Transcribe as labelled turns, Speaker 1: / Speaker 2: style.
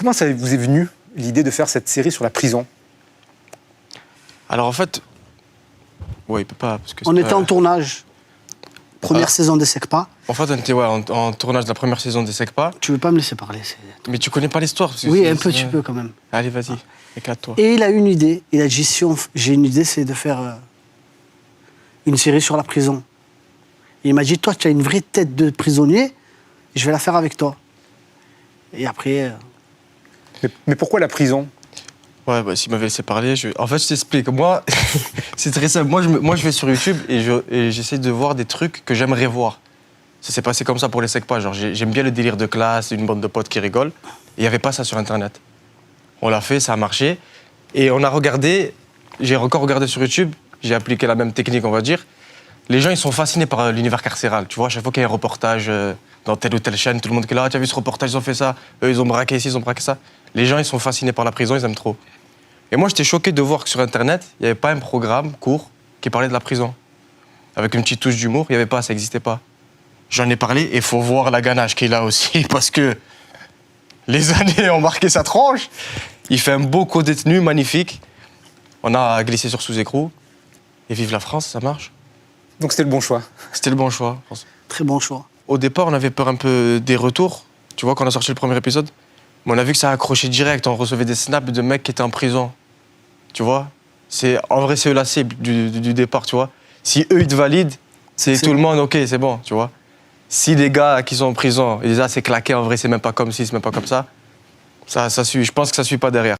Speaker 1: Comment ça vous est venu l'idée de faire cette série sur la prison?
Speaker 2: Alors en fait, ouais, il peut pas parce que
Speaker 3: On était en tournage. Première saison des SECPA.
Speaker 2: En fait, on était en tournage de la première saison des SECPA.
Speaker 3: Tu veux pas me laisser parler?
Speaker 2: Mais tu connais pas l'histoire.
Speaker 3: Oui, un peu, tu peux quand même.
Speaker 2: Allez, vas-y, éclate-toi.
Speaker 3: Et il a eu une idée. Il a dit, si j'ai une idée, c'est de faire une série sur la prison. Et il m'a dit, toi, tu as une vraie tête de prisonnier, je vais la faire avec toi. Et après...
Speaker 1: Mais pourquoi la prison?
Speaker 2: Ouais, bah, s'il m'avait laissé parler, en fait, je t'explique. Moi, c'est très simple. Moi, je vais sur YouTube et j'essaie de voir des trucs que j'aimerais voir. Ça s'est passé comme ça pour les SECPA. Genre, j'aime bien le délire de classe, une bande de potes qui rigolent. Et il n'y avait pas ça sur Internet. On l'a fait, ça a marché. Et on a regardé, j'ai encore regardé sur YouTube, j'ai appliqué la même technique, on va dire. Les gens, ils sont fascinés par l'univers carcéral. Tu vois, à chaque fois qu'il y a un reportage dans telle ou telle chaîne, tout le monde qui est là, tu as vu ce reportage, ils ont fait ça, eux, ils ont braqué ici, ils ont braqué ça. Les gens, ils sont fascinés par la prison, ils aiment trop. Et moi, j'étais choqué de voir que sur Internet, il n'y avait pas un programme court qui parlait de la prison. Avec une petite touche d'humour, il n'y avait pas, ça n'existait pas. J'en ai parlé et il faut voir la ganache qu'il a aussi, parce que les années ont marqué sa tranche. Il fait un beau co-détenu magnifique. On a glissé sur sous-écrou. Et vive la France, ça marche.
Speaker 1: Donc c'était le bon choix.
Speaker 2: C'était le bon choix, je pense.
Speaker 3: Très bon choix.
Speaker 2: Au départ, on avait peur un peu des retours. Tu vois, quand on a sorti le premier épisode. Mais on a vu que ça a accroché direct. On recevait des snaps de mecs qui étaient en prison. Tu vois, en vrai, c'est eux la cible du départ, tu vois. Si eux, ils te valident, c'est tout le monde, ok, c'est bon, tu vois. Si les gars qui sont en prison, ils disent, ah, c'est claqué, en vrai, c'est même pas comme ci, c'est même pas comme ça, je pense que ça suit pas derrière.